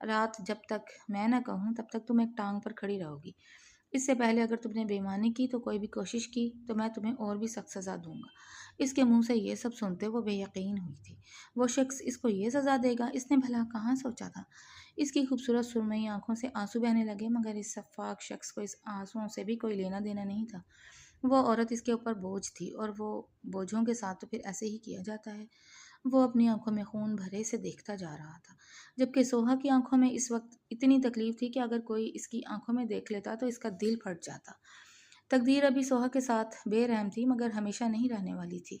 رات جب تک میں نہ کہوں تب تک تم ایک ٹانگ پر کھڑی رہو گی۔ اس سے پہلے اگر تم نے بے ایمانی کی تو کوئی بھی کوشش کی تو میں تمہیں اور بھی سخت سزا دوں گا۔ اس کے منہ سے یہ سب سنتے وہ بے یقین ہوئی تھی۔ وہ شخص اس کو یہ سزا دے گا، اس نے بھلا کہاں سوچا تھا؟ اس کی خوبصورت سرمئی آنکھوں سے آنسو بہنے لگے، مگر اس شفاق شخص کو اس آنسوؤں سے بھی کوئی لینا دینا نہیں تھا۔ وہ عورت اس کے اوپر بوجھ تھی، اور وہ بوجھوں کے ساتھ تو پھر ایسے ہی کیا جاتا ہے۔ وہ اپنی آنکھوں میں خون بھرے سے دیکھتا جا رہا تھا، جبکہ سوہا کی آنکھوں میں اس وقت اتنی تکلیف تھی کہ اگر کوئی اس کی آنکھوں میں دیکھ لیتا تو اس کا دل پھٹ جاتا۔ تقدیر ابھی سوہا کے ساتھ بے رحم تھی، مگر ہمیشہ نہیں رہنے والی تھی۔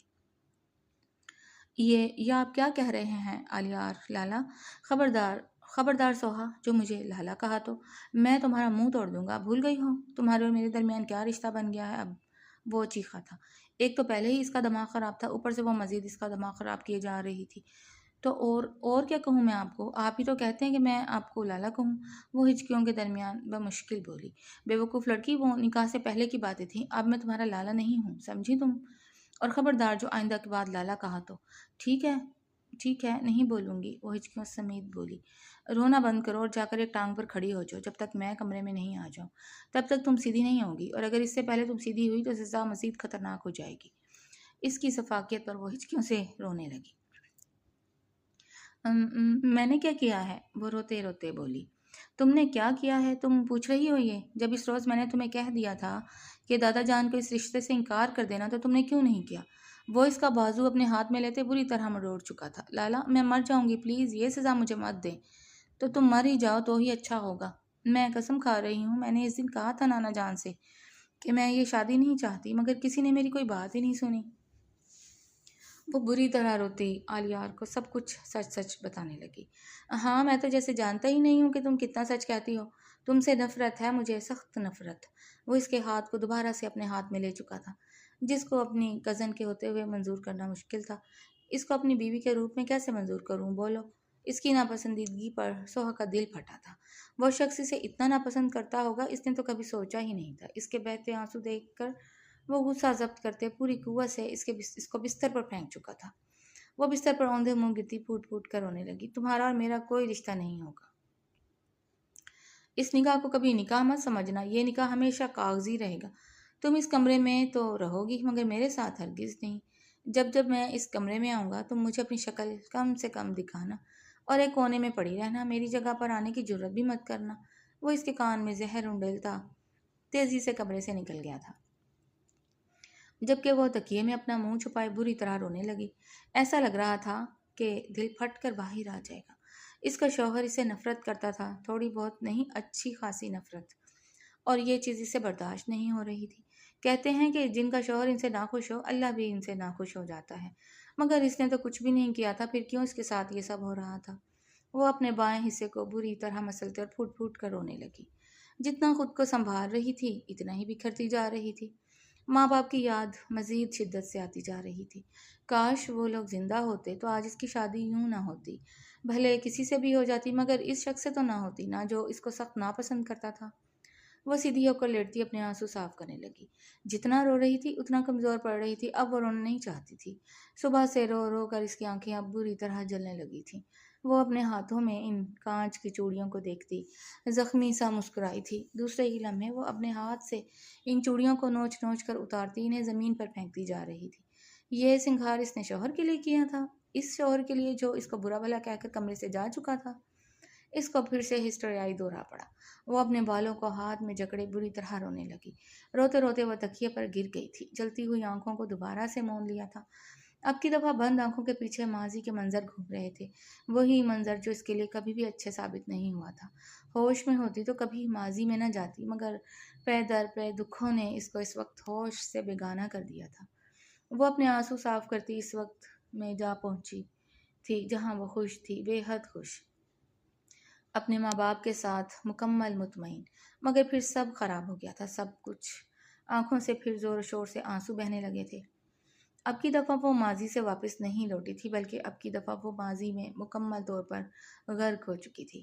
یہ آپ کیا کہہ رہے ہیں آلیار لالا؟ خبردار خبردار سوہا، جو مجھے لالا کہا تو میں تمہارا منہ توڑ دوں گا۔ بھول گئی ہو تمہارے اور میرے درمیان کیا رشتہ بن گیا ہے اب؟ وہ چیخا تھا۔ ایک تو پہلے ہی اس کا دماغ خراب تھا، اوپر سے وہ مزید اس کا دماغ خراب کیے جا رہی تھی۔ تو اور کیا کہوں میں آپ کو؟ آپ ہی تو کہتے ہیں کہ میں آپ کو لالا کہوں۔ وہ ہچکیوں کے درمیان بمشکل بولی۔ بے وقوف لڑکی، وہ نکاح سے پہلے کی باتیں تھیں، اب میں تمہارا لالا نہیں ہوں، سمجھی تم؟ اور خبردار، جو آئندہ کے بعد لالا کہا تو ٹھیک ہے ٹھیک ہے، نہیں بولوں گی، وہ ہچکیوں سمیت بولی۔ رونا بند کرو اور جا کر ایک ٹانگ پر کھڑی ہو جاؤ، جب تک میں کمرے میں نہیں آ جاؤں تب تک تم سیدھی نہیں ہوگی، اور اگر اس سے پہلے تم سیدھی ہوئی تو سزا مزید خطرناک ہو جائے گی۔ اس کی شفاقیت پر وہ ہچکیوں سے رونے لگی۔ میں نے کیا کیا ہے؟ وہ روتے روتے بولی۔ تم نے کیا کیا ہے؟ تم پوچھ رہی ہو یہ؟ جب اس روز میں نے تمہیں کہہ دیا تھا کہ دادا جان کو اس رشتے سے انکار کر دینا تو تم نے کیوں نہیں کیا؟ وہ اس کا بازو اپنے ہاتھ میں لیتے بری طرح مروڑ چکا تھا۔ لالا، میں مر جاؤں گی، پلیز یہ سزا مجھے مت دے۔ تو تم مر ہی جاؤ تو ہی اچھا ہوگا۔ میں قسم کھا رہی ہوں، میں نے اس دن کہا تھا نانا جان سے کہ میں یہ شادی نہیں چاہتی، مگر کسی نے میری کوئی بات ہی نہیں سنی۔ وہ بری طرح روتی آلیار کو سب کچھ سچ سچ بتانے لگی۔ ہاں، میں تو جیسے جانتا ہی نہیں ہوں کہ تم کتنا سچ کہتی ہو۔ تم سے نفرت ہے مجھے، سخت نفرت۔ وہ اس کے ہاتھ کو دوبارہ سے اپنے ہاتھ میں لے چکا تھا، جس کو اپنی کزن کے ہوتے ہوئے منظور کرنا مشکل تھا۔ اس کو اپنی بیوی کے روپ میں کیسے منظور کروں؟ بولو۔ اس کی ناپسندیدگی پر سوہا کا دل پھٹا تھا۔ وہ شخص اسے اتنا ناپسند کرتا ہوگا، اس نے تو کبھی سوچا ہی نہیں تھا۔ اس کے بہتے آنسو دیکھ کر وہ غصہ ضبط کرتے پوری قوت سے اس کو بستر پر پھینک چکا تھا۔ وہ بستر پر اوندھے منہ گرتی پھوٹ پھوٹ کر رونے لگی۔ تمہارا اور میرا کوئی رشتہ نہیں ہوگا۔ اس نکاح کو کبھی نکاح مت سمجھنا، یہ نکاح ہمیشہ کاغذی رہے گا۔ تم اس کمرے میں تو رہو گی، مگر میرے ساتھ ہرگز نہیں۔ جب میں اس کمرے میں آؤں گا تم مجھے اپنی شکل کم سے کم دکھانا، اور ایک کونے میں پڑی رہنا، میری جگہ پر آنے کی جرت بھی مت کرنا۔ وہ اس کے کان میں زہر انڈیلتا تیزی سے کمرے سے نکل گیا تھا، جبکہ وہ تکیے میں اپنا منہ چھپائے بری طرح رونے لگی۔ ایسا لگ رہا تھا کہ دل پھٹ کر باہر آ جائے گا۔ اس کا شوہر اسے نفرت کرتا تھا، تھوڑی بہت نہیں، اچھی خاصی نفرت، اور یہ چیز اسے برداشت نہیں ہو رہی تھی۔ کہتے ہیں کہ جن کا شوہر ان سے ناخوش ہو، اللہ بھی ان سے ناخوش ہو جاتا ہے، مگر اس نے تو کچھ بھی نہیں کیا تھا، پھر کیوں اس کے ساتھ یہ سب ہو رہا تھا؟ وہ اپنے بائیں حصے کو بری طرح مسلتے اور پھوٹ پھوٹ کر رونے لگی۔ جتنا خود کو سنبھال رہی تھی اتنا ہی بکھرتی جا رہی تھی۔ ماں باپ کی یاد مزید شدت سے آتی جا رہی تھی۔ کاش وہ لوگ زندہ ہوتے تو آج اس کی شادی یوں نہ ہوتی، بھلے کسی سے بھی ہو جاتی، مگر اس شخص سے تو نہ ہوتی، نہ جو اس کو سخت ناپسند کرتا تھا۔ وہ سیدھی ہو کر لیٹتی اپنے آنسو صاف کرنے لگی۔ جتنا رو رہی تھی اتنا کمزور پڑ رہی تھی، اب وہ رونا نہیں چاہتی تھی۔ صبح سے رو رو کر اس کی آنکھیں اب بری طرح جلنے لگی تھیں۔ وہ اپنے ہاتھوں میں ان کانچ کی چوڑیوں کو دیکھتی زخمی سا مسکرائی تھی۔ دوسرے ہی لمحے وہ اپنے ہاتھ سے ان چوڑیوں کو نوچ نوچ کر اتارتی انہیں زمین پر پھینکتی جا رہی تھی۔ یہ سنگھار اس نے شوہر کے لیے کیا تھا، اس شوہر کے لیے جو اس کو برا بھلا کہہ کر کمرے سے جا چکا تھا۔ اس کو پھر سے ہسٹریائی دورہ پڑا۔ وہ اپنے بالوں کو ہاتھ میں جکڑے بری طرح رونے لگی۔ روتے روتے وہ تکیے پر گر گئی تھی، جلتی ہوئی آنکھوں کو دوبارہ سے مون لیا تھا۔ اب کی دفعہ بند آنکھوں کے پیچھے ماضی کے منظر گھوم رہے تھے، وہی منظر جو اس کے لیے کبھی بھی اچھے ثابت نہیں ہوا تھا۔ ہوش میں ہوتی تو کبھی ماضی میں نہ جاتی، مگر پے در پے دکھوں نے اس کو اس وقت ہوش سے بیگانہ کر دیا تھا۔ وہ اپنے آنسو صاف کرتی اس وقت میں جا پہنچی تھی جہاں وہ خوش تھی، بے حد خوش، اپنے ماں باپ کے ساتھ مکمل مطمئن۔ مگر پھر سب خراب ہو گیا تھا، سب کچھ۔ آنکھوں سے پھر زور و شور سے آنسو بہنے لگے تھے۔ اب کی دفعہ وہ ماضی سے واپس نہیں لوٹی تھی، بلکہ اب کی دفعہ وہ ماضی میں مکمل طور پر غرق ہو چکی تھی۔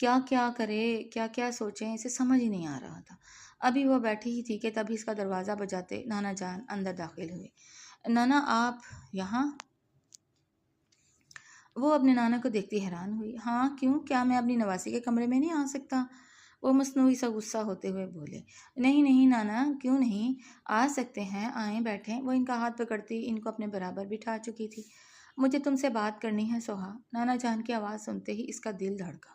کیا کیا کرے، کیا کیا سوچیں، اسے سمجھ ہی نہیں آ رہا تھا۔ ابھی وہ بیٹھی ہی تھی کہ تبھی اس کا دروازہ بجاتے نانا جان اندر داخل ہوئے۔ نانا آپ یہاں؟ وہ اپنے نانا کو دیکھتی حیران ہوئی۔ ہاں کیوں، کیا میں اپنی نواسی کے کمرے میں نہیں آ سکتا؟ وہ مصنوعی سا غصہ ہوتے ہوئے بولے۔ نہیں نہیں نانا، کیوں نہیں، آ سکتے ہیں، آئیں بیٹھیں۔ وہ ان کا ہاتھ پکڑتی ان کو اپنے برابر بٹھا چکی تھی۔ مجھے تم سے بات کرنی ہے سوہا۔ نانا جان کی آواز سنتے ہی اس کا دل دھڑکا۔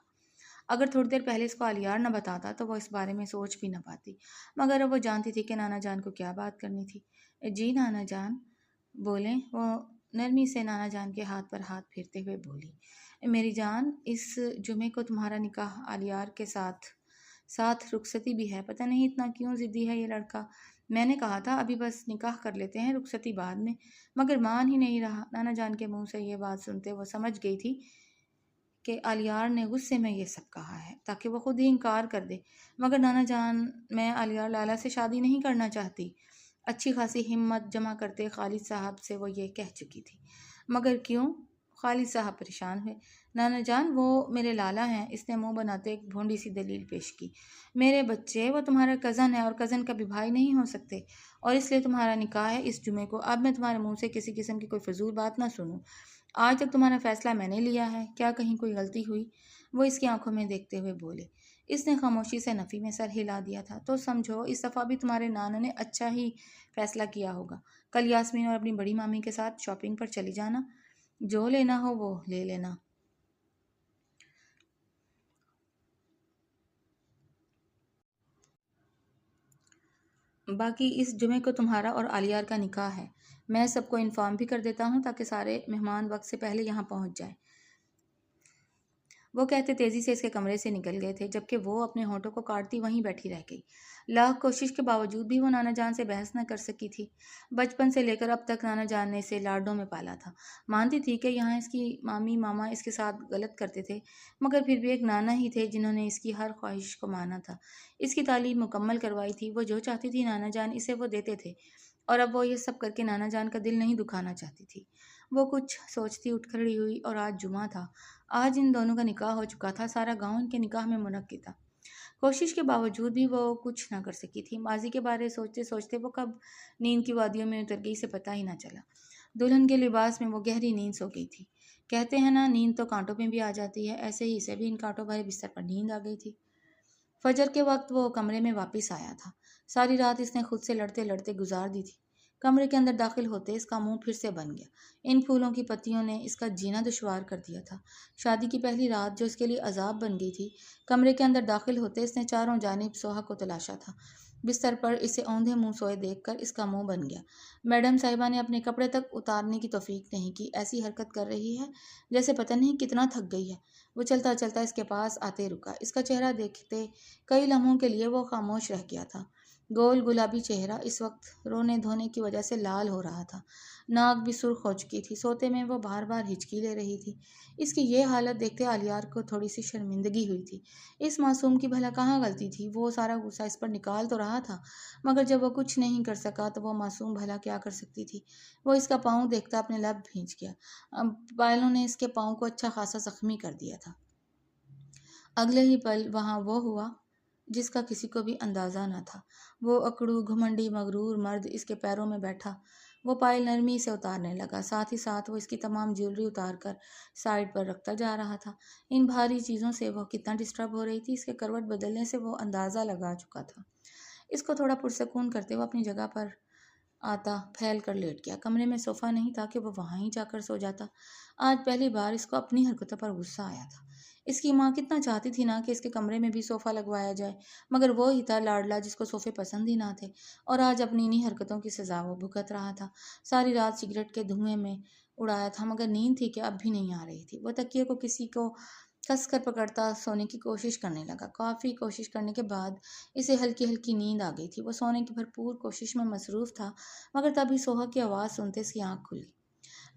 اگر تھوڑی دیر پہلے اس کو الیار نہ بتاتا تو وہ اس بارے میں سوچ بھی نہ پاتی، مگر اب وہ جانتی تھی کہ نانا جان کو کیا بات کرنی تھی۔ جی نانا جان بولیں، وہ نرمی سے نانا جان کے ہاتھ پر ہاتھ پھیرتے ہوئے بولی۔ میری جان، اس جمعے کو تمہارا نکاح الیار کے ساتھ رخصتی بھی ہے۔ پتہ نہیں اتنا کیوں ضدی ہے یہ لڑکا۔ میں نے کہا تھا ابھی بس نکاح کر لیتے ہیں، رخصتی بعد میں، مگر مان ہی نہیں رہا۔ نانا جان کے منہ سے یہ بات سنتے وہ سمجھ گئی تھی کہ الیار نے غصے میں یہ سب کہا ہے تاکہ وہ خود ہی انکار کر دے، مگر نانا جان، میں الیار لالا سے شادی نہیں کرنا چاہتی۔ اچھی خاصی ہمت جمع کرتے خالد صاحب سے وہ یہ کہہ چکی تھی۔ مگر کیوں؟ خالد صاحب پریشان ہوئے۔ نانا جان، وہ میرے لالا ہیں۔ اس نے منہ بناتے ایک بھونڈی سی دلیل پیش کی۔ میرے بچے، وہ تمہارا کزن ہے اور کزن کبھی بھائی نہیں ہو سکتے، اور اس لیے تمہارا نکاح ہے اس جمعے کو۔ اب میں تمہارے منہ سے کسی قسم کی کوئی فضول بات نہ سنوں۔ آج تک تمہارا فیصلہ میں نے لیا ہے، کیا کہیں کوئی غلطی ہوئی؟ وہ اس کی آنکھوں میں دیکھتے ہوئے بولے۔ اس نے خاموشی سے نفی میں سر ہلا دیا تھا۔ تو سمجھو اس دفعہ بھی تمہارے نانا نے اچھا ہی فیصلہ کیا ہوگا۔ کل یاسمین اور اپنی بڑی مامی کے ساتھ شاپنگ پر چلی جانا، جو لینا ہو وہ لے لینا۔ باقی اس جمعے کو تمہارا اور الیار کا نکاح ہے۔ میں سب کو انفارم بھی کر دیتا ہوں تاکہ سارے مہمان وقت سے پہلے یہاں پہنچ جائیں۔ وہ کہتے تیزی سے اس کے کمرے سے نکل گئے تھے، جبکہ وہ اپنے ہونٹوں کو کاٹتی وہیں بیٹھی رہ گئی۔ لاکھ کوشش کے باوجود بھی وہ نانا جان سے بحث نہ کر سکی تھی۔ بچپن سے لے کر اب تک نانا جان نے اسے لاڈوں میں پالا تھا۔ مانتی تھی کہ یہاں اس کی مامی ماما اس کے ساتھ غلط کرتے تھے، مگر پھر بھی ایک نانا ہی تھے جنہوں نے اس کی ہر خواہش کو مانا تھا، اس کی تعلیم مکمل کروائی تھی۔ وہ جو چاہتی تھی نانا جان اسے وہ دیتے تھے، اور اب وہ یہ سب کر کے نانا جان کا دل نہیں دکھانا چاہتی تھی۔ وہ کچھ سوچتی اٹھ کھڑی ہوئی، اور آج جمعہ تھا۔ آج ان دونوں کا نکاح ہو چکا تھا، سارا گاؤں ان کے نکاح میں منعقد تھا۔ کوشش کے باوجود بھی وہ کچھ نہ کر سکی تھی۔ ماضی کے بارے سوچتے سوچتے وہ کب نیند کی وادیوں میں اتر گئی، سے پتہ ہی نہ چلا۔ دلہن کے لباس میں وہ گہری نیند سو گئی تھی۔ کہتے ہیں نا، نیند تو کانٹوں میں بھی آ جاتی ہے، ایسے ہی اسے بھی ان کانٹوں بھرے بستر پر نیند آ گئی تھی۔ فجر کے وقت وہ کمرے میں واپس آیا تھا۔ ساری رات اس نے خود سے لڑتے لڑتے گزار دی تھی۔ کمرے کے اندر داخل ہوتے اس کا منہ پھر سے بن گیا۔ ان پھولوں کی پتیوں نے اس کا جینا دشوار کر دیا تھا۔ شادی کی پہلی رات جو اس کے لیے عذاب بن گئی تھی۔ کمرے کے اندر داخل ہوتے اس نے چاروں جانب سوہا کو تلاشا تھا۔ بستر پر اسے اوندھے منہ سوئے دیکھ کر اس کا منہ بن گیا۔ میڈم صاحبہ نے اپنے کپڑے تک اتارنے کی توفیق نہیں کی، ایسی حرکت کر رہی ہے جیسے پتہ نہیں کتنا تھک گئی ہے۔ وہ چلتا چلتا اس کے پاس آتے رکا۔ اس کا چہرہ دیکھتے کئی لمحوں کے لیے وہ خاموش رہ گیا تھا۔ گول گلابی چہرہ اس وقت رونے دھونے کی وجہ سے لال ہو رہا تھا۔ ناک بھی سرخ ہو چکی تھی۔ سوتے میں وہ بار بار ہچکی لے رہی تھی۔ اس کی یہ حالت دیکھتے الیار کو تھوڑی سی شرمندگی ہوئی تھی۔ اس معصوم کی بھلا کہاں غلطی تھی؟ وہ سارا غصہ اس پر نکال تو رہا تھا، مگر جب وہ کچھ نہیں کر سکا تو وہ معصوم بھلا کیا کر سکتی تھی؟ وہ اس کا پاؤں دیکھتا اپنے لب بھینچ گیا۔ پائلوں نے اس کے پاؤں کو اچھا خاصا زخمی کر دیا تھا۔ اگلے ہی پل وہاں وہ ہوا جس کا کسی کو بھی اندازہ نہ تھا۔ وہ اکڑو گھمنڈی مغرور مرد اس کے پیروں میں بیٹھا۔ وہ پائل نرمی سے اتارنے لگا، ساتھ ہی ساتھ وہ اس کی تمام جیولری اتار کر سائڈ پر رکھتا جا رہا تھا۔ ان بھاری چیزوں سے وہ کتنا ڈسٹرب ہو رہی تھی، اس کے کروٹ بدلنے سے وہ اندازہ لگا چکا تھا۔ اس کو تھوڑا پرسکون کرتے وہ اپنی جگہ پر آتا پھیل کر لیٹ گیا۔ کمرے میں صوفہ نہیں تھا کہ وہ وہاں ہی جا کر سو جاتا۔ آج پہلی بار اس کو اپنی حرکتوں پر غصہ آیا تھا۔ اس کی ماں کتنا چاہتی تھی نا کہ اس کے کمرے میں بھی صوفہ لگوایا جائے، مگر وہ ہی تھا لاڈلا جس کو صوفے پسند ہی نہ تھے، اور آج اپنی انہی حرکتوں کی سزا وہ بھگت رہا تھا۔ ساری رات سگریٹ کے دھوئیں میں اڑایا تھا، مگر نیند تھی کہ اب بھی نہیں آ رہی تھی۔ وہ تکیے کو کسی کو کس کر پکڑتا سونے کی کوشش کرنے لگا۔ کافی کوشش کرنے کے بعد اسے ہلکی ہلکی نیند آ گئی تھی۔ وہ سونے کی بھرپور کوشش میں مصروف تھا، مگر تبھی سوہا کی آواز سنتے اس کی آنکھ کھلی۔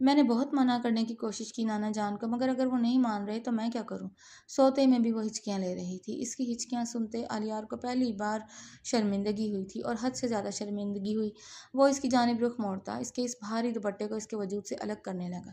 میں نے بہت منع کرنے کی کوشش کی نانا جان کو، مگر اگر وہ نہیں مان رہے تو میں کیا کروں؟ سوتے میں بھی وہ ہچکیاں لے رہی تھی۔ اس کی ہچکیاں سنتے الیار کو پہلی بار شرمندگی ہوئی تھی، اور حد سے زیادہ شرمندگی ہوئی۔ وہ اس کی جانب رخ موڑتا اس کے اس بھاری دوپٹے کو اس کے وجود سے الگ کرنے لگا۔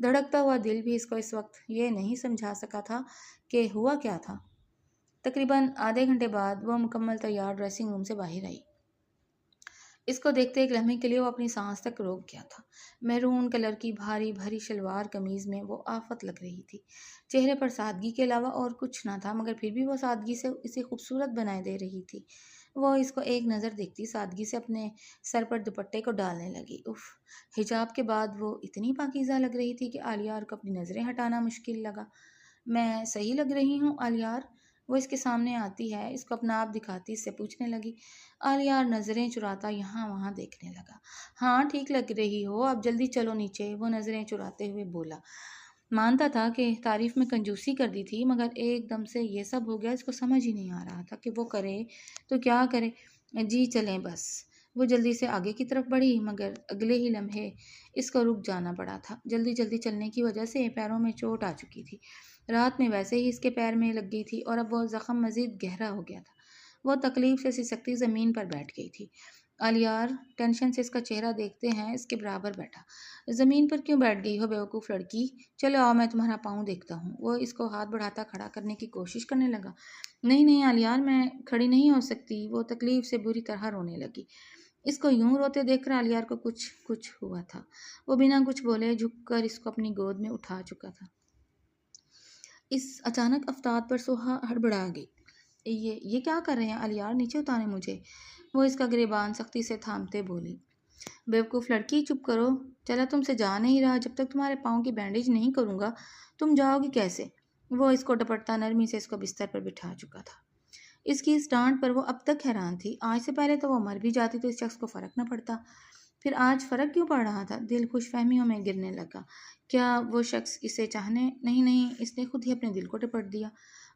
دھڑکتا ہوا دل بھی اس کو اس وقت یہ نہیں سمجھا سکا تھا کہ ہوا کیا تھا۔ تقریباً آدھے گھنٹے بعد وہ مکمل تیار ڈریسنگ روم سے باہر آئی۔ اس کو دیکھتے ایک لمحے کے لیے وہ اپنی سانس تک روک گیا تھا۔ میرون کلر کی بھاری بھری شلوار قمیض میں وہ آفت لگ رہی تھی۔ چہرے پر سادگی کے علاوہ اور کچھ نہ تھا، مگر پھر بھی وہ سادگی سے اسے خوبصورت بنائے دے رہی تھی۔ وہ اس کو ایک نظر دیکھتی سادگی سے اپنے سر پر دوپٹے کو ڈالنے لگی۔ اف، حجاب کے بعد وہ اتنی پاکیزہ لگ رہی تھی کہ آلیار کو اپنی نظریں ہٹانا مشکل لگا۔ میں صحیح لگ رہی ہوں آلیار؟ وہ اس کے سامنے آتی ہے، اس کو اپنا آپ دکھاتی اس سے پوچھنے لگی۔ آلیار نظریں چراتا یہاں وہاں دیکھنے لگا۔ ہاں ٹھیک لگ رہی ہو، اب جلدی چلو نیچے، وہ نظریں چراتے ہوئے بولا۔ مانتا تھا کہ تعریف میں کنجوسی کر دی تھی، مگر ایک دم سے یہ سب ہو گیا، اس کو سمجھ ہی نہیں آ رہا تھا کہ وہ کرے تو کیا کرے۔ جی چلیں بس۔ وہ جلدی سے آگے کی طرف بڑھی، مگر اگلے ہی لمحے اس کو رک جانا پڑا تھا۔ جلدی جلدی چلنے کی وجہ سے پیروں میں چوٹ آ چکی تھی۔ رات میں ویسے ہی اس کے پیر میں لگ گئی تھی اور اب وہ زخم مزید گہرا ہو گیا تھا۔ وہ تکلیف سے سسکتی زمین پر بیٹھ گئی تھی۔ آلیار ٹینشن سے اس کا چہرہ دیکھتے ہیں اس کے برابر بیٹھا۔ زمین پر کیوں بیٹھ گئی ہو بیوقوف لڑکی؟ چلو آؤ میں تمہارا پاؤں دیکھتا ہوں۔ وہ اس کو ہاتھ بڑھاتا کھڑا کرنے کی کوشش کرنے لگا۔ نہیں نہیں آلیار، میں کھڑی نہیں ہو سکتی۔ وہ تکلیف سے بری طرح رونے لگی۔ اس کو یوں روتے دیکھ کر آلیار کو کچھ ہوا تھا۔ وہ بنا کچھ بولے جھک کر اس کو اپنی گود میں اٹھا چکا تھا۔ اس اچانک افتاد پر سوہا ہڑبڑا گئی۔ یہ کیا کر رہے ہیں آلیار؟ نیچے اتاریں مجھے۔ وہ اس کا گریبان سختی سے تھامتے بولی۔ بیوقوف لڑکی، چپ کرو، چلا تم سے جا نہیں رہا۔ جب تک تمہارے پاؤں کی بینڈیج نہیں کروں گا تم جاؤ گی کیسے؟ وہ اس کو ڈپٹتا نرمی سے اس کو بستر پر بٹھا چکا تھا۔ اس کی اس ڈانٹ پر وہ اب تک حیران تھی۔ آج سے پہلے تو وہ مر بھی جاتی تو اس شخص کو فرق نہ پڑتا، پھر آج فرق کیوں پڑ رہا تھا؟ دل خوش فہمیوں میں گرنے لگا۔ کیا وہ شخص اسے چاہنے؟ نہیں، اس نے خود ہی اپنے دل کو ڈپٹ دیا۔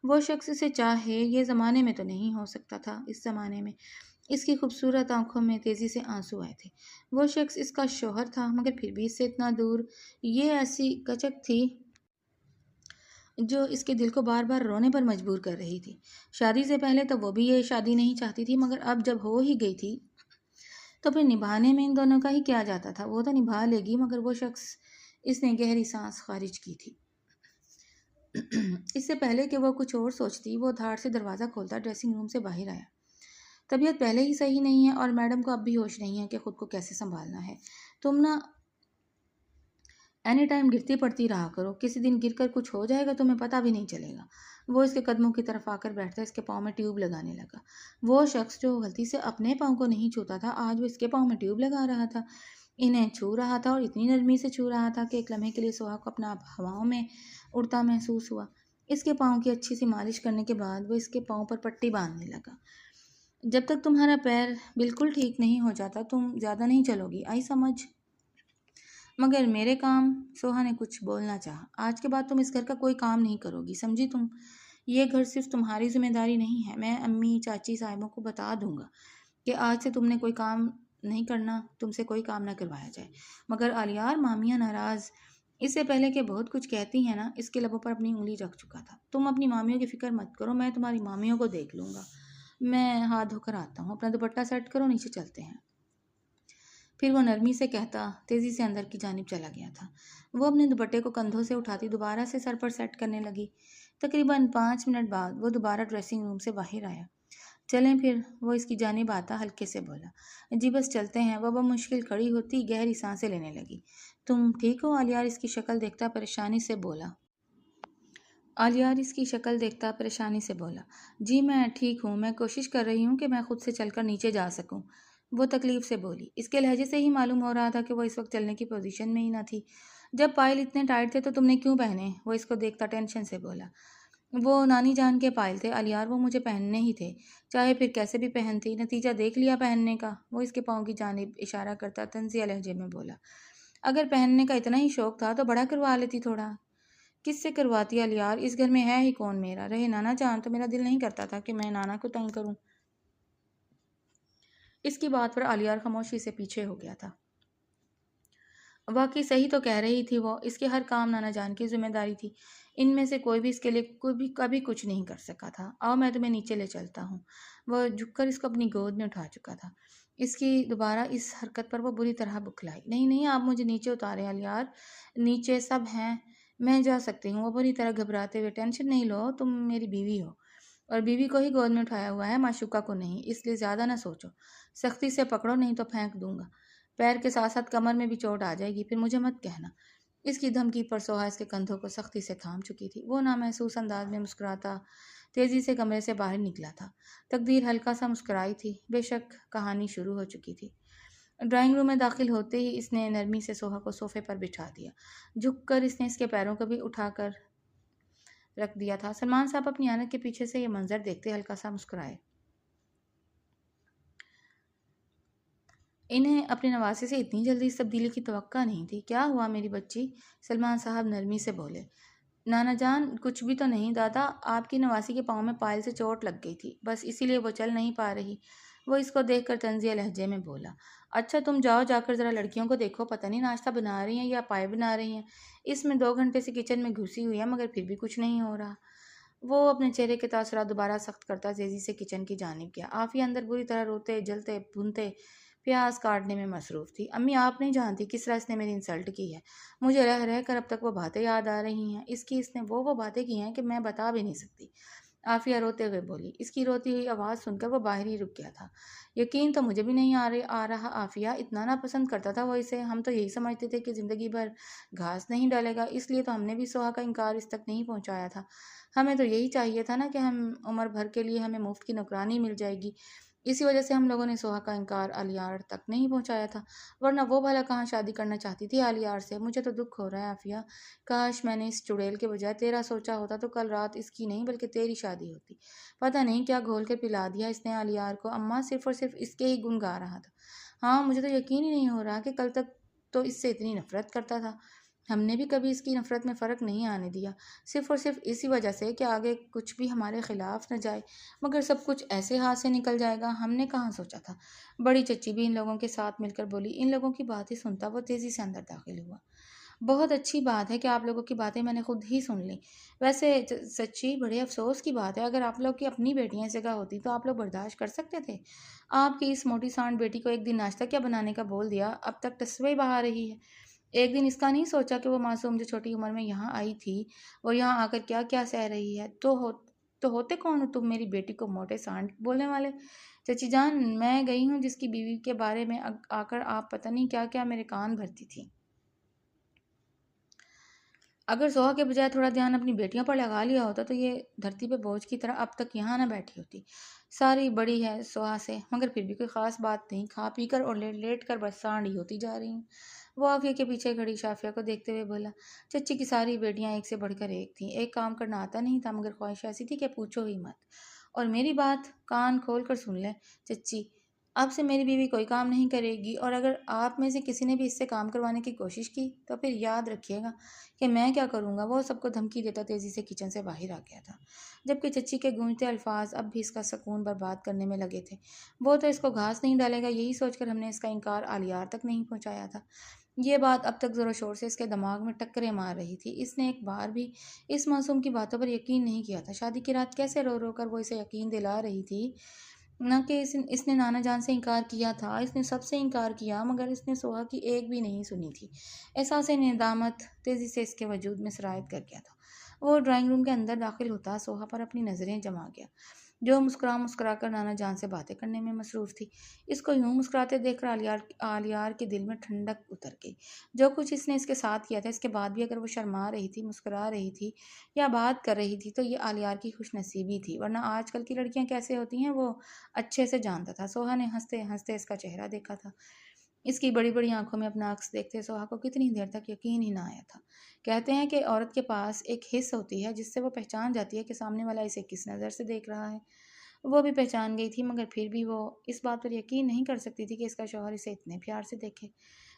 وہ شخص اسے چاہے یہ زمانے میں تو نہیں ہو سکتا تھا۔ اس زمانے میں اس کی خوبصورت آنکھوں میں تیزی سے آنسو آئے تھے۔ وہ شخص اس کا شوہر تھا، مگر پھر بھی اس سے اتنا دور۔ یہ ایسی کچک تھی جو اس کے دل کو بار بار رونے پر مجبور کر رہی تھی۔ شادی سے پہلے تو وہ بھی یہ شادی نہیں چاہتی تھی، مگر اب جب ہو ہی گئی تھی تو پھر نبھانے میں ان دونوں کا ہی کیا جاتا تھا؟ وہ تو نبھا لے گی، مگر وہ شخص… اس نے گہری سانس خارج کی تھی۔ اس سے پہلے کہ وہ کچھ اور سوچتی، وہ دھاڑ سے دروازہ کھولتا ڈریسنگ روم سے باہر آیا۔ طبیعت پہلے ہی صحیح نہیں ہے اور میڈم کو اب بھی ہوش نہیں ہے کہ خود کو کیسے سنبھالنا ہے۔ تم نا اینی ٹائم گرتی پڑتی رہا کرو، کسی دن گر کر کچھ ہو جائے گا تمہیں پتہ بھی نہیں چلے گا۔ وہ اس کے قدموں کی طرف آ کر بیٹھتا اس کے پاؤں میں ٹیوب لگانے لگا۔ وہ شخص جو غلطی سے اپنے پاؤں کو نہیں چھوتا تھا، آج وہ اس کے پاؤں میں ٹیوب لگا رہا تھا، انہیں چھو رہا تھا اور اتنی نرمی سے چھو رہا تھا کہ ایک لمحے کے لیے سوہا کو اپنا آپ ہواؤں میں اڑتا محسوس ہوا۔ اس کے پاؤں کی اچھی سی مالش کرنے کے بعد وہ اس کے پاؤں پر پٹی باندھنے لگا۔ جب تک تمہارا پیر بالکل ٹھیک نہیں ہو جاتا تم زیادہ نہیں چلو گی، آئی سمجھ؟ مگر میرے کام… سوہا نے کچھ بولنا چاہا۔ آج کے بعد تم اس گھر کا کوئی کام نہیں کرو گی، سمجھی تم؟ یہ گھر صرف تمہاری ذمہ داری نہیں ہے۔ میں امی چاچی صاحبوں کو بتا دوں گا کہ آج سے تم نے کوئی کام نہیں کرنا، تم سے کوئی کام نہ کروایا جائے۔ مگر آلیار، مامیاں ناراض… اس سے پہلے کہ بہت کچھ کہتی ہیں نا، اس کے لبوں پر اپنی انگلی رکھ چکا تھا۔ تم اپنی مامیوں کی فکر مت کرو، میں تمہاری مامیوں کو دیکھ لوں گا۔ میں ہاتھ دھو کر آتا ہوں، اپنا دوپٹہ سیٹ کرو، نیچے چلتے ہیں۔ پھر وہ نرمی سے کہتا تیزی سے اندر کی جانب چلا گیا تھا۔ وہ اپنے دوپٹے کو کندھوں سے اٹھاتی دوبارہ سے سر پر سیٹ کرنے لگی۔ تقریباً 5 منٹ بعد وہ دوبارہ ڈریسنگ روم سے باہر آیا۔ چلیں پھر، وہ اس کی جانب آتا ہلکے سے بولا۔ جی بس چلتے ہیں۔ وہ بمشکل کھڑی ہوتی گہری سانسیں لینے لگی۔ تم ٹھیک ہو؟ آلیار اس کی شکل دیکھتا پریشانی سے بولا۔ جی میں ٹھیک ہوں، میں کوشش کر رہی ہوں کہ میں خود سے چل کر نیچے جا سکوں، وہ تکلیف سے بولی۔ اس کے لہجے سے ہی معلوم ہو رہا تھا کہ وہ اس وقت چلنے کی پوزیشن میں ہی نہ تھی۔ جب پائل اتنے ٹائٹ تھے تو تم نے کیوں پہنے؟ وہ اس کو دیکھتا ٹینشن سے بولا۔ وہ نانی جان کے پائل تھے آلیار، وہ مجھے پہننے ہی تھے، چاہے پھر کیسے بھی پہنتی۔ نتیجہ دیکھ لیا پہننے کا، وہ اس کے پاؤں کی جانب اشارہ کرتا طنزیہ لہجے میں بولا۔ اگر پہننے کا اتنا ہی شوق تھا تو بڑا کروا لیتی تھوڑا۔ کس سے کرواتی آلیار؟ اس گھر میں ہے ہی کون میرا؟ رہے نانا جان تو میرا دل نہیں کرتا تھا کہ میں نانا کو تنگ کروں۔ اس کی بات پر آلیار خاموشی سے پیچھے ہو گیا تھا۔ واقعی صحیح تو کہہ رہی تھی وہ، اس کے ہر کام نانا جان کی ذمہ داری تھی۔ ان میں سے کوئی بھی اس کے لیے کوئی بھی کبھی کچھ نہیں کر سکا تھا۔ آؤ میں تمہیں نیچے لے چلتا ہوں۔ وہ جھک کر اس کو اپنی گود میں اٹھا چکا تھا۔ اس کی دوبارہ اس حرکت پر وہ بری طرح بکھلائی۔ نہیں نہیں، آپ مجھے نیچے اتارے الیار، نیچے سب ہیں، میں جا سکتی ہوں۔ وہ بری طرح گھبراتے ہوئے، ٹینشن نہیں لو، تم میری بیوی ہو اور بیوی کو ہی گود میں اٹھایا ہوا ہے، معشوقہ کو نہیں، اس لیے زیادہ نہ سوچو، سختی سے پکڑو نہیں تو پھینک دوں گا، پیر کے ساتھ ساتھ کمر میں بھی چوٹ آ جائے گی، پھر مجھے مت کہنا۔ اس کی دھمکی پر سوہا اس کے کندھوں کو سختی سے تھام چکی تھی۔ وہ نامحسوس انداز میں مسکراتا تیزی سے کمرے سے باہر نکلا تھا۔ تقدیر ہلکا سا مسکرائی تھی، بے شک کہانی شروع ہو چکی تھی۔ ڈرائنگ روم میں داخل ہوتے ہی اس نے نرمی سے سوہا کو صوفے پر بٹھا دیا۔ جھک کر اس نے اس کے پیروں کو بھی اٹھا کر رکھ دیا تھا۔ سلمان صاحب اپنی آنکھ کے پیچھے سے یہ منظر دیکھتے ہلکا سا مسکرائے۔ انہیں اپنے نواسے سے اتنی جلدی اس تبدیلی کی توقع نہیں تھی۔ کیا ہوا میری بچی؟ سلمان صاحب نرمی سے بولے۔ نانا جان کچھ بھی تو نہیں دادا، آپ کی نواسی کے پاؤں میں پائل سے چوٹ لگ گئی تھی، بس اسی لیے وہ چل نہیں پا رہی۔ وہ اس کو دیکھ کر طنزیہ لہجے میں بولا۔ اچھا تم جاؤ، جا کر ذرا لڑکیوں کو دیکھو، پتہ نہیں ناشتہ بنا رہی ہیں یا پائے بنا رہی ہیں۔ اس میں 2 گھنٹے سے کچن میں گھسی ہوئی ہے مگر پھر بھی کچھ نہیں ہو رہا۔ وہ اپنے چہرے کے تاثرات دوبارہ سخت کرتا تیزی سے کچن کی جانب گیا۔ عافیہ اندر بری طرح روتے جلتے بھونتے پیاز کاٹنے میں مصروف تھی۔ امی آپ نہیں جانتی کس طرح اس نے میری انسلٹ کی ہے، مجھے رہ رہ کر اب تک وہ باتیں یاد آ رہی ہیں۔ اس نے وہ باتیں کی ہیں کہ میں بتا بھی نہیں سکتی۔ عافیہ روتے ہوئے بولی۔ اس کی روتی ہوئی آواز سن کر وہ باہر ہی رک گیا تھا۔ یقین تو مجھے بھی نہیں آ رہا عافیہ، اتنا ناپسند کرتا تھا وہ اسے، ہم تو یہی سمجھتے تھے کہ زندگی بھر گھاس نہیں ڈالے گا، اس لیے تو ہم نے بھی سوہا کا انکار اس تک نہیں پہنچایا تھا۔ ہمیں تو یہی چاہیے تھا نا کہ ہم عمر بھر کے لیے ہمیں مفت کی نوکرانی مل جائے گی، اسی وجہ سے ہم لوگوں نے سوہا کا انکار الیار تک نہیں پہنچایا تھا، ورنہ وہ بھلا کہاں شادی کرنا چاہتی تھی الیار سے۔ مجھے تو دکھ ہو رہا ہے عافیہ، کاش میں نے اس چڑیل کے بجائے تیرا سوچا ہوتا تو کل رات اس کی نہیں بلکہ تیری شادی ہوتی۔ پتہ نہیں کیا گھول کے پلا دیا اس نے الیار کو، اماں صرف اور صرف اس کے ہی گن گا رہا تھا۔ ہاں مجھے تو یقین ہی نہیں ہو رہا کہ کل تک تو اس سے اتنی نفرت کرتا تھا، ہم نے بھی کبھی اس کی نفرت میں فرق نہیں آنے دیا، صرف اور صرف اسی وجہ سے کہ آگے کچھ بھی ہمارے خلاف نہ جائے، مگر سب کچھ ایسے ہاتھ سے نکل جائے گا، ہم نے کہاں سوچا تھا۔ بڑی چچی بھی ان لوگوں کے ساتھ مل کر بولی۔ ان لوگوں کی باتیں سنتا وہ تیزی سے اندر داخل ہوا۔ بہت اچھی بات ہے کہ آپ لوگوں کی باتیں میں نے خود ہی سن لی، ویسے سچی بڑے افسوس کی بات ہے، اگر آپ لوگ کی اپنی بیٹیاں اس جگہ ہوتی تو آپ لوگ برداشت کر سکتے تھے؟ آپ کی اس موٹی سانڈ بیٹی کو ایک دن ناشتہ کیا بنانے کا بول دیا، اب تک ٹسوے بہا رہی ہے۔ ایک دن اس کا نہیں سوچا کہ وہ معصوم جو چھوٹی عمر میں یہاں آئی تھی وہ یہاں آ کر کیا کیا سہ رہی ہے؟ تو ہوتے کون ہو تم میری بیٹی کو موٹے سانڈ بولنے والے؟ چچی جان میں گئی ہوں جس کی بیوی کے بارے میں آ کر آپ پتہ نہیں کیا کیا میرے کان بھرتی تھی۔ اگر سوہا کے بجائے تھوڑا دھیان اپنی بیٹیوں پر لگا لیا ہوتا تو یہ دھرتی پہ بوجھ کی طرح اب تک یہاں نہ بیٹھی ہوتی۔ ساری بڑی ہے سوہا سے، مگر پھر بھی کوئی خاص بات نہیں، کھا پی کر اور لیٹ لیٹ کر بس سانڈ ہی ہوتی جا رہی ہیں۔ وہ عافیہ کے پیچھے کھڑی شافیہ کو دیکھتے ہوئے بولا۔ چچی کی ساری بیٹیاں ایک سے بڑھ کر ایک تھیں، ایک کام کرنا آتا نہیں تھا مگر خواہش ایسی تھی کہ پوچھو ہی مت۔ اور میری بات کان کھول کر سن لیں چچی، اب سے میری بیوی کوئی کام نہیں کرے گی، اور اگر آپ میں سے کسی نے بھی اس سے کام کروانے کی کوشش کی تو پھر یاد رکھیے گا کہ میں کیا کروں گا۔ وہ سب کو دھمکی دیتا تیزی سے کچن سے باہر آ گیا تھا، جبکہ چچی کے گونجتے الفاظ اب بھی اس کا سکون برباد کرنے میں لگے تھے۔ وہ تو اس کو گھاس نہیں ڈالے گا، یہی سوچ کر ہم نے اس کا انکار الیار تک نہیں پہنچایا تھا۔ یہ بات اب تک زور و شور سے اس کے دماغ میں ٹکریں مار رہی تھی۔ اس نے ایک بار بھی اس معصوم کی باتوں پر یقین نہیں کیا تھا۔ شادی کی رات کیسے رو رو کر وہ اسے یقین دلا رہی تھی، نہ کہ اس نے نانا جان سے انکار کیا تھا، اس نے سب سے انکار کیا مگر اس نے سوہا کی ایک بھی نہیں سنی تھی۔ احساس ندامت تیزی سے اس کے وجود میں سرایت کر گیا تھا۔ وہ ڈرائنگ روم کے اندر داخل ہوتا سوہا پر اپنی نظریں جما گیا، جو مسکرا کر نانا جان سے باتیں کرنے میں مصروف تھی۔ اس کو یوں مسکراتے دیکھ کر الیار کے دل میں ٹھنڈک اتر گئی۔ جو کچھ اس نے اس کے ساتھ کیا تھا، اس کے بعد بھی اگر وہ شرما رہی تھی، مسکرا رہی تھی یا بات کر رہی تھی تو یہ الیار کی خوش نصیبی تھی، ورنہ آج کل کی لڑکیاں کیسے ہوتی ہیں وہ اچھے سے جانتا تھا۔ سوہا نے ہنستے ہنستے اس کا چہرہ دیکھا تھا۔ اس کی بڑی بڑی آنکھوں میں اپنا عکس دیکھتے سوہا کو کتنی دیر تک یقین ہی نہ آیا تھا۔ کہتے ہیں کہ عورت کے پاس ایک حس ہوتی ہے جس سے وہ پہچان جاتی ہے کہ سامنے والا اسے کس نظر سے دیکھ رہا ہے۔ وہ بھی پہچان گئی تھی مگر پھر بھی وہ اس بات پر یقین نہیں کر سکتی تھی کہ اس کا شوہر اسے اتنے پیار سے دیکھے۔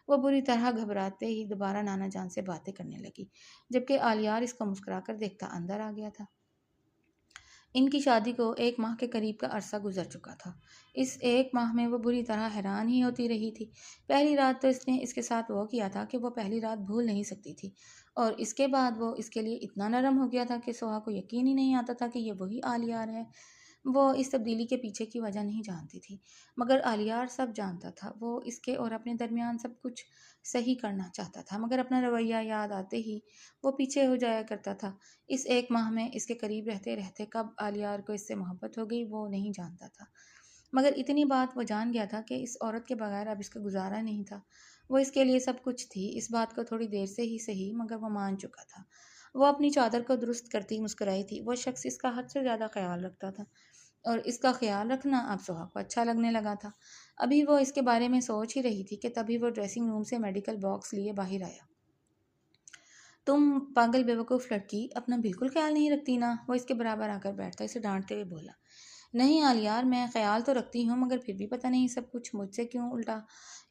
وہ بری طرح گھبراتے ہی دوبارہ نانا جان سے باتیں کرنے لگی، جبکہ الیار اس کو مسکرا کر دیکھتا اندر آ گیا تھا۔ ان کی شادی کو 1 ماہ کے قریب کا عرصہ گزر چکا تھا۔ اس 1 ماہ میں وہ بری طرح حیران ہی ہوتی رہی تھی۔ پہلی رات تو اس نے اس کے ساتھ وہ کیا تھا کہ وہ پہلی رات بھول نہیں سکتی تھی، اور اس کے بعد وہ اس کے لیے اتنا نرم ہو گیا تھا کہ سوہا کو یقین ہی نہیں آتا تھا کہ یہ وہی آلیار ہے۔ وہ اس تبدیلی کے پیچھے کی وجہ نہیں جانتی تھی، مگر آلیار سب جانتا تھا۔ وہ اس کے اور اپنے درمیان سب کچھ صحیح کرنا چاہتا تھا، مگر اپنا رویہ یاد آتے ہی وہ پیچھے ہو جایا کرتا تھا۔ اس 1 ماہ میں اس کے قریب رہتے رہتے کب آلیار کو اس سے محبت ہو گئی وہ نہیں جانتا تھا، مگر اتنی بات وہ جان گیا تھا کہ اس عورت کے بغیر اب اس کا گزارا نہیں تھا۔ وہ اس کے لیے سب کچھ تھی، اس بات کو تھوڑی دیر سے ہی صحیح مگر وہ مان چکا تھا۔ وہ اپنی چادر کو درست کرتی مسکرائی تھی۔ وہ شخص اس کا حد سے زیادہ خیال رکھتا تھا، اور اس کا خیال رکھنا اب سوہا کو اچھا لگنے لگا تھا۔ ابھی وہ اس کے بارے میں سوچ ہی رہی تھی کہ تبھی وہ ڈریسنگ روم سے میڈیکل باکس لیے باہر آیا۔ تم پاگل بیوقوف لڑکی، اپنا بالکل خیال نہیں رکھتی نا؟ وہ اس کے برابر آ کر بیٹھتا اسے ڈانٹتے ہوئے بولا۔ نہیں آلیار، میں خیال تو رکھتی ہوں، مگر پھر بھی پتہ نہیں سب کچھ مجھ سے کیوں الٹا۔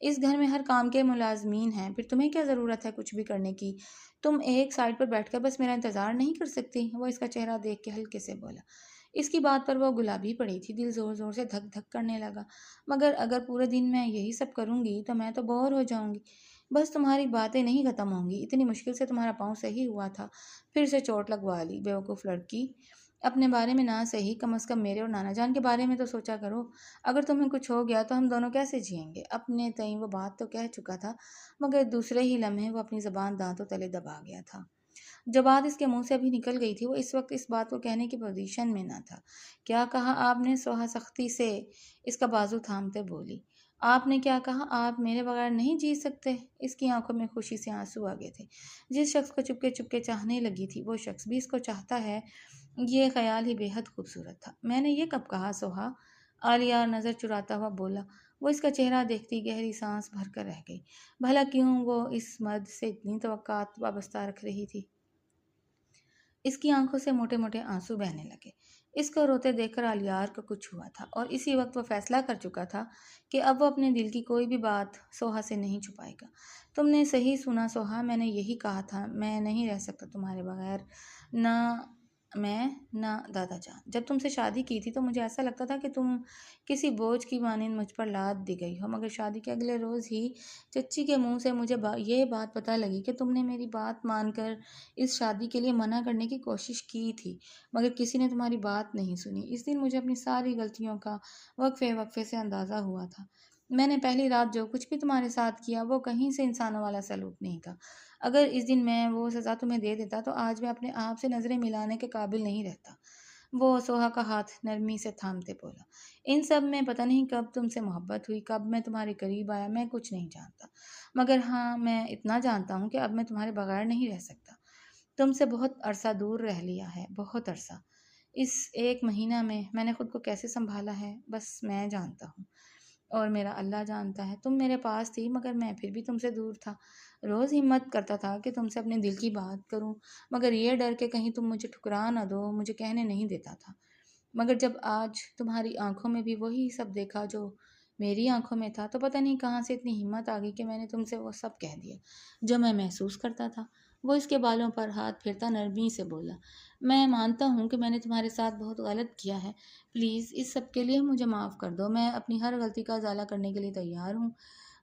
اس گھر میں ہر کام کے ملازمین ہیں، پھر تمہیں کیا ضرورت ہے کچھ بھی کرنے کی؟ تم ایک سائڈ پر بیٹھ کر بس میرا انتظار نہیں کر سکتی؟ وہ اس کا چہرہ دیکھ کے ہلکے سے بولا۔ اس کی بات پر وہ گلابی پڑی تھی، دل زور زور سے دھک دھک کرنے لگا۔ مگر اگر پورے دن میں یہی سب کروں گی تو میں تو بور ہو جاؤں گی۔ بس تمہاری باتیں نہیں ختم ہوں گی۔ اتنی مشکل سے تمہارا پاؤں صحیح ہوا تھا، پھر سے چوٹ لگوا لی۔ بیوقوف لڑکی، اپنے بارے میں نہ صحیح کم از کم میرے اور نانا جان کے بارے میں تو سوچا کرو۔ اگر تمہیں کچھ ہو گیا تو ہم دونوں کیسے جئیں گے؟ اپنے تئیں وہ بات تو کہہ چکا تھا، مگر دوسرے ہی لمحے وہ اپنی زبان دانتوں تلے دبا گیا تھا۔ جو بات اس کے منہ سے ابھی نکل گئی تھی وہ اس وقت اس بات کو کہنے کی پوزیشن میں نہ تھا۔ کیا کہا آپ نے؟ سوہا سختی سے اس کا بازو تھامتے بولی۔ آپ نے کیا کہا؟ آپ میرے بغیر نہیں جی سکتے؟ اس کی آنکھوں میں خوشی سے آنسو آ گئے تھے۔ جس شخص کو چپکے چپکے چاہنے لگی تھی وہ شخص بھی اس کو چاہتا ہے، یہ خیال ہی بے حد خوبصورت تھا۔ میں نے یہ کب کہا سوہا؟ آلیار نظر چراتا ہوا بولا۔ وہ اس کا چہرہ دیکھتی گہری سانس بھر کر رہ گئی۔ بھلا کیوں وہ اس مرد سے اتنی توقعات وابستہ رکھ رہی تھی؟ اس کی آنکھوں سے موٹے موٹے آنسو بہنے لگے۔ اس کو روتے دیکھ کر آلیار کو کچھ ہوا تھا، اور اسی وقت وہ فیصلہ کر چکا تھا کہ اب وہ اپنے دل کی کوئی بھی بات سوہا سے نہیں چھپائے گا۔ تم نے صحیح سنا سوہا، میں نے یہی کہا تھا، میں نہیں رہ سکتا تمہارے بغیر، نہ میں نہ دادا جان۔ جب تم سے شادی کی تھی تو مجھے ایسا لگتا تھا کہ تم کسی بوجھ کی مانند مجھ پر لاد دی گئی ہو، مگر شادی کے اگلے روز ہی چچی کے منہ سے مجھے یہ بات پتہ لگی کہ تم نے میری بات مان کر اس شادی کے لیے منع کرنے کی کوشش کی تھی، مگر کسی نے تمہاری بات نہیں سنی۔ اس دن مجھے اپنی ساری غلطیوں کا وقفے وقفے سے اندازہ ہوا تھا۔ میں نے پہلی رات جو کچھ بھی تمہارے ساتھ کیا وہ کہیں سے انسانوں والا سلوک نہیں تھا۔ اگر اس دن میں وہ سزا تمہیں دے دیتا تو آج میں اپنے آپ سے نظریں ملانے کے قابل نہیں رہتا۔ وہ سوہا کا ہاتھ نرمی سے تھامتے بولا۔ ان سب میں پتہ نہیں کب تم سے محبت ہوئی، کب میں تمہارے قریب آیا، میں کچھ نہیں جانتا، مگر ہاں میں اتنا جانتا ہوں کہ اب میں تمہارے بغیر نہیں رہ سکتا۔ تم سے بہت عرصہ دور رہ لیا ہے، بہت عرصہ۔ اس 1 مہینہ میں نے خود کو کیسے سنبھالا ہے بس میں جانتا ہوں، اور میرا اللہ جانتا ہے۔ تم میرے پاس تھی مگر میں پھر بھی تم سے دور تھا۔ روز ہمت کرتا تھا کہ تم سے اپنے دل کی بات کروں، مگر یہ ڈر کہ کہیں تم مجھے ٹھکرا نہ دو مجھے کہنے نہیں دیتا تھا۔ مگر جب آج تمہاری آنکھوں میں بھی وہی سب دیکھا جو میری آنکھوں میں تھا تو پتہ نہیں کہاں سے اتنی ہمت آ گئی کہ میں نے تم سے وہ سب کہہ دیا جو میں محسوس کرتا تھا۔ وہ اس کے بالوں پر ہاتھ پھیرتا نرمی سے بولا۔ میں مانتا ہوں کہ میں نے تمہارے ساتھ بہت غلط کیا ہے، پلیز اس سب کے لیے مجھے معاف کر دو۔ میں اپنی ہر غلطی کا ازالہ کرنے کے لیے تیار ہوں،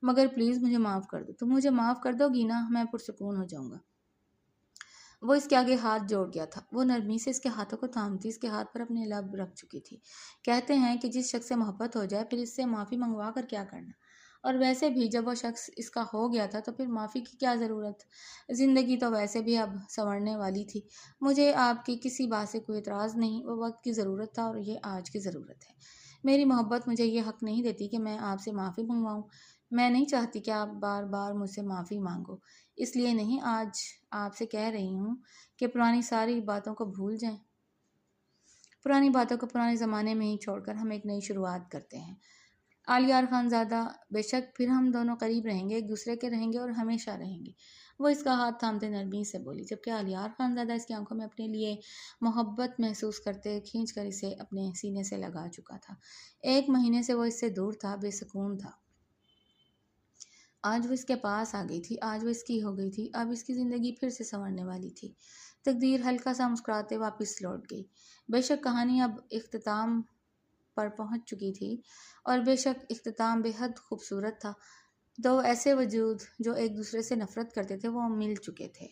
مگر پلیز مجھے معاف کر دو۔ تم مجھے معاف کر دو گی نا؟ میں پرسکون ہو جاؤں گا۔ وہ اس کے آگے ہاتھ جوڑ گیا تھا۔ وہ نرمی سے اس کے ہاتھوں کو تھامتی اس کے ہاتھ پر اپنے لب رکھ چکی تھی۔ کہتے ہیں کہ جس شخص سے محبت ہو جائے پھر اس سے معافی منگوا کر کیا کرنا، اور ویسے بھی جب وہ شخص اس کا ہو گیا تھا تو پھر معافی کی کیا ضرورت؟ زندگی تو ویسے بھی اب سنورنے والی تھی۔ مجھے آپ کی کسی بات سے کوئی اعتراض نہیں، وہ وقت کی ضرورت تھا اور یہ آج کی ضرورت ہے۔ میری محبت مجھے یہ حق نہیں دیتی کہ میں آپ سے معافی منگواؤں۔ میں نہیں چاہتی کہ آپ بار بار مجھ سے معافی مانگو، اس لیے نہیں، آج آپ سے کہہ رہی ہوں کہ پرانی ساری باتوں کو بھول جائیں، پرانی باتوں کو پرانے زمانے میں ہی چھوڑ کر ہم ایک نئی شروعات کرتے ہیں۔ آلیار خان زادہ، بے شک پھر ہم دونوں قریب رہیں گے، ایک دوسرے کے رہیں گے اور ہمیشہ رہیں گے۔ وہ اس کا ہاتھ تھامتے نرمی سے بولی، جبکہ آلیار خان زادہ اس کی آنکھوں میں اپنے لیے محبت محسوس کرتے کھینچ کر اسے اپنے سینے سے لگا چکا تھا۔ 1 مہینے سے وہ اس سے دور تھا، بے سکون تھا۔ آج وہ اس کے پاس آ گئی تھی، آج وہ اس کی ہو گئی تھی، اب اس کی زندگی پھر سے سنورنے والی تھی۔ تقدیر ہلکا سا مسکراتے واپس لوٹ گئی۔ بے شک کہانی اب اختتام پر پہنچ چکی تھی، اور بے شک اختتام بے حد خوبصورت تھا۔ دو ایسے وجود جو ایک دوسرے سے نفرت کرتے تھے وہ مل چکے تھے۔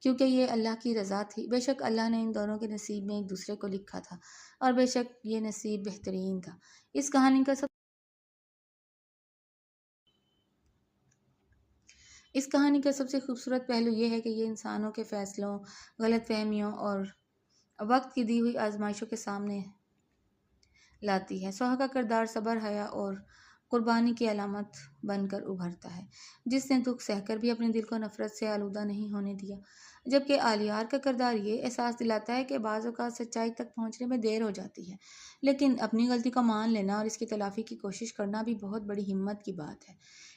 کیونکہ یہ اللہ کی رضا تھی۔ بے شک اللہ نے ان دونوں کے نصیب میں ایک دوسرے کو لکھا تھا اور بے شک یہ نصیب بہترین تھا۔ اس کہانی کا سب سے خوبصورت پہلو یہ ہے کہ یہ انسانوں کے فیصلوں، غلط فہمیوں اور وقت کی دی ہوئی آزمائشوں کے سامنے لاتی ہے۔ سوہا کا کردار صبر، حیا اور قربانی کی علامت بن کر ابھرتا ہے، جس نے دکھ سہ کر بھی اپنے دل کو نفرت سے آلودہ نہیں ہونے دیا، جبکہ آلیار کا کردار یہ احساس دلاتا ہے کہ بعض اوقات سچائی تک پہنچنے میں دیر ہو جاتی ہے، لیکن اپنی غلطی کو مان لینا اور اس کی تلافی کی کوشش کرنا بھی بہت بڑی ہمت کی بات ہے۔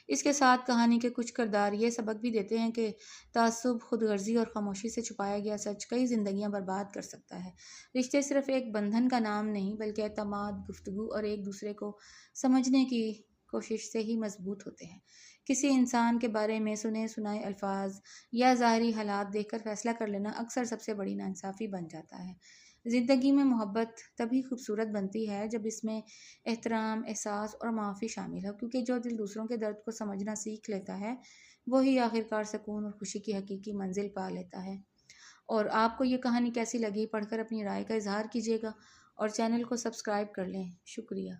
اس کے ساتھ کہانی کے کچھ کردار یہ سبق بھی دیتے ہیں کہ تعصب، خود غرضی اور خاموشی سے چھپایا گیا سچ کئی زندگیاں برباد کر سکتا ہے۔ رشتے صرف ایک بندھن کا نام نہیں، بلکہ اعتماد، گفتگو اور ایک دوسرے کو سمجھنے کی کوشش سے ہی مضبوط ہوتے ہیں۔ کسی انسان کے بارے میں سنے سنائے الفاظ یا ظاہری حالات دیکھ کر فیصلہ کر لینا اکثر سب سے بڑی ناانصافی بن جاتا ہے۔ زندگی میں محبت تبھی خوبصورت بنتی ہے جب اس میں احترام، احساس اور معافی شامل ہو، کیونکہ جو دل دوسروں کے درد کو سمجھنا سیکھ لیتا ہے وہی آخرکار سکون اور خوشی کی حقیقی منزل پا لیتا ہے۔ اور آپ کو یہ کہانی کیسی لگی؟ پڑھ کر اپنی رائے کا اظہار کیجیے گا اور چینل کو سبسکرائب کر لیں۔ شکریہ۔